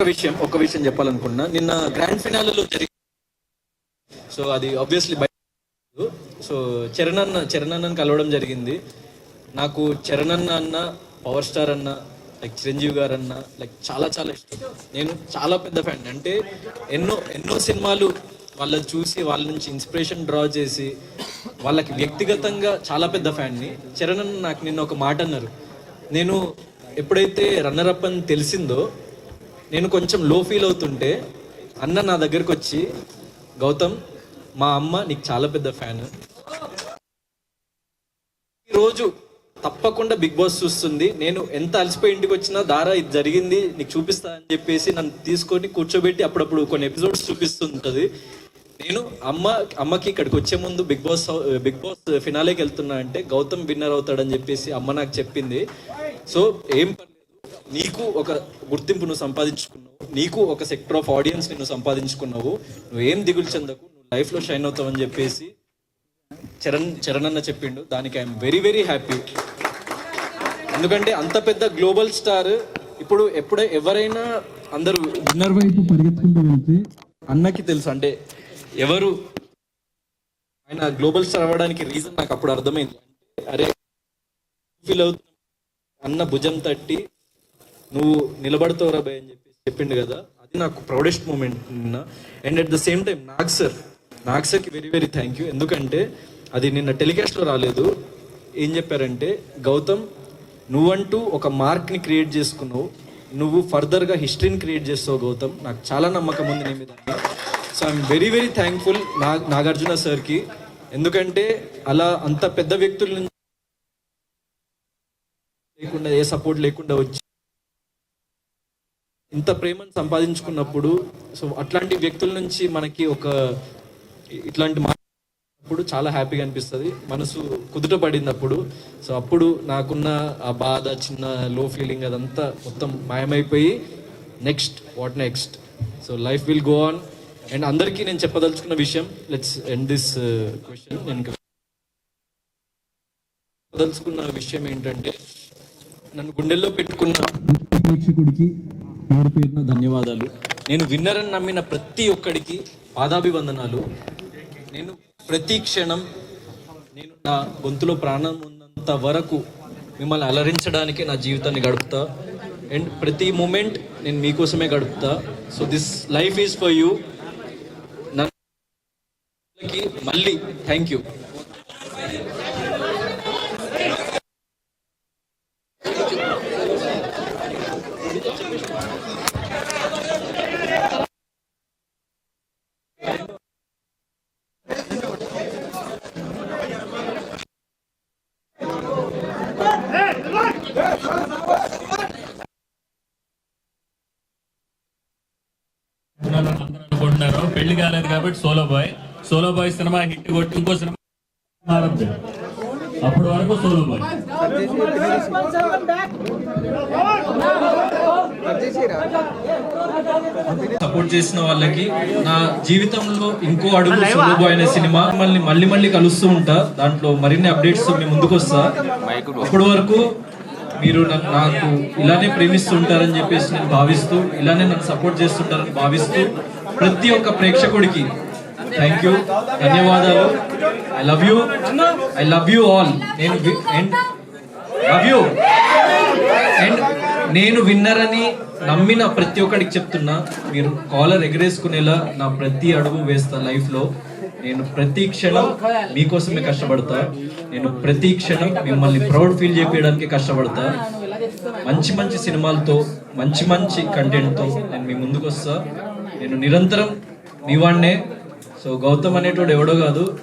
ఒక విషయం చెప్పాలనుకున్నా. నిన్న గ్రాండ్ ఫినాలలో జరిగింది. సో అది ఆబ్వియస్లీ సో చరణ్ అన్నని కలవడం జరిగింది. నాకు చరణ్ అన్న పవర్ స్టార్ అన్న లైక్ చిరంజీవి గారు అన్న లైక్ చాలా చాలా ఇష్టం. నేను చాలా పెద్ద ఫ్యాన్. అంటే ఎన్నో సినిమాలు వాళ్ళని చూసి వాళ్ళ నుంచి ఇన్స్పిరేషన్ డ్రా చేసి వాళ్ళకి వ్యక్తిగతంగా చాలా పెద్ద ఫ్యాన్ని. చరణ్ అన్న నాకు నిన్న ఒక మాట అన్నారు. నేను ఎప్పుడైతే రన్నర్ అప్ అని తెలిసిందో నేను కొంచెం లో ఫీల్ అవుతుంటే అన్న నా దగ్గరకు వచ్చి, గౌతమ్ మా అమ్మ నీకు చాలా పెద్ద ఫ్యాన్, ఈరోజు తప్పకుండా బిగ్ బాస్ చూస్తుంది, నేను ఎంత అలసిపోయి ఇంటికి వచ్చినా దారా ఇది జరిగింది నీకు చూపిస్తా అని చెప్పేసి నన్ను తీసుకొని కూర్చోబెట్టి అప్పుడప్పుడు కొన్ని ఎపిసోడ్స్ చూపిస్తుంటుంది. నేను అమ్మకి ఇక్కడికి వచ్చే ముందు బిగ్ బాస్ ఫినాలేకి వెళ్తున్నా అంటే గౌతమ్ విన్నర్ అవుతాడని చెప్పేసి అమ్మ నాకు చెప్పింది. సో ఏం పర్లేదు, నీకు ఒక గుర్తింపు నువ్వు సంపాదించుకున్నావు, నీకు ఒక సెక్టర్ ఆఫ్ ఆడియన్స్ నువ్వు సంపాదించుకున్నావు, నువ్వేం దిగులు చెందకు, నువ్వు లైఫ్లో షైన్ అవుతావు అని చెప్పేసి చరణ్ అన్న చెప్పిండు. దానికి ఐఎమ్ వెరీ వెరీ హ్యాపీ. ఎందుకంటే అంత పెద్ద గ్లోబల్ స్టార్ ఇప్పుడు ఎవరైనా అందరూ విన్నర్ వైపు పరిగెత్తుకుంటూ వెళ్తే అన్నకి తెలుసు అంటే ఎవరు ఆయన గ్లోబల్ స్టార్ అవ్వడానికి రీజన్ నాకు అప్పుడు అర్థమైంది. అరే ఫీల్ అవుతున్నా అన్న భుజం తట్టి నువ్వు నిలబడతావురా భయ్ అని చెప్పి చెప్పిండు కదా, అది నాకు ప్రౌడెస్ట్ మూమెంట్ నిన్న. And at the same time Nag సార్కి వెరీ వెరీ థ్యాంక్ యూ. ఎందుకంటే అది నిన్న టెలికాస్ట్లో రాలేదు. ఏం చెప్పారంటే, గౌతమ్ నువ్వంటూ ఒక మార్క్ని క్రియేట్ చేసుకున్నావు, నువ్వు ఫర్దర్గా హిస్టరీని క్రియేట్ చేస్తావు గౌతమ్, నాకు చాలా నమ్మకం ఉంది నీ మీద. So I'm very very thankful Nagarjuna సార్కి. ఎందుకంటే అలా అంత పెద్ద వ్యక్తుల నుంచి లేకుండా ఏ సపోర్ట్ లేకుండా వచ్చి ఇంత ప్రేమను సంపాదించుకున్నప్పుడు, సో అట్లాంటి వ్యక్తుల నుంచి మనకి ఇట్లాంటి మాట్లాడినప్పుడు చాలా హ్యాపీగా అనిపిస్తుంది, మనసు కుదుట పడినప్పుడు. సో అప్పుడు నాకున్న ఆ బాధ, చిన్న లో ఫీలింగ్ అదంతా మొత్తం మాయమైపోయి what next, so life will go on. And అందరికీ నేను చెప్పదలుచుకున్న విషయం, లెట్స్ ఎండ్ దిస్ క్వశ్చన్. నేను చెప్పదలుచుకున్న విషయం ఏంటంటే, నన్ను గుండెల్లో పెట్టుకున్న ప్రేక్షకుడికి పేరు పేరున ధన్యవాదాలు. నేను విన్నర్ అని నమ్మిన ప్రతి ఒక్కడికి పాదాభివందనాలు. నేను ప్రతి క్షణం నేను నా గొంతులో ప్రాణం ఉన్నంత వరకు మిమ్మల్ని అలరించడానికే నా జీవితాన్ని గడుపుతా. అండ్ ప్రతి మూమెంట్ నేను మీకోసమే గడుపుతా. So this life is for you. మళ్ళీ థ్యాంక్ యూ. అనుకుంటున్నారు పెళ్లి కాలేదు కాబట్టి సోలో బాయ్ సినిమా హిట్ కొట్టి ఇంకో సినిమా అప్పటి వరకు సోలో బాయ్. సపోర్ట్ చేసిన వాళ్ళకి నా జీవితంలో ఇంకో అడుగు సోలో బాయ్ అనే సినిమా మళ్ళీ కలుస్తూ ఉంటా. దాంట్లో మరిన్ని అప్డేట్స్ మీ ముందుకు వస్తా. అప్పటి వరకు మీరు నాకు ఇలానే ప్రేమిస్తుంటారని చెప్పేసి నేను భావిస్తూ, ఇలానే నన్ను సపోర్ట్ చేస్తుంటారని భావిస్తూ ప్రతి ఒక్క ప్రేక్షకుడికి థ్యాంక్ యూ, ధన్యవాదాలు. I love you all. నేను విన్నర్ అని నమ్మిన ప్రతి ఒక్కడికి చెప్తున్నా, మీరు కాలర్ ఎగరేసుకునేలా నా ప్రతి అడుగు వేస్తా లైఫ్లో. నేను ప్రతి క్షణం మీకోసమే కష్టపడతా. నేను ప్రతి క్షణం మిమ్మల్ని ప్రౌడ్ ఫీల్ చేపించడానికి కష్టపడతా. మంచి సినిమాలతో, మంచి కంటెంట్తో నేను మీ ముందుకు వస్తా. నేను నిరంతరం మీ వాడినే. సో గౌతమ్ అనేటోడు ఎవడో కాదు.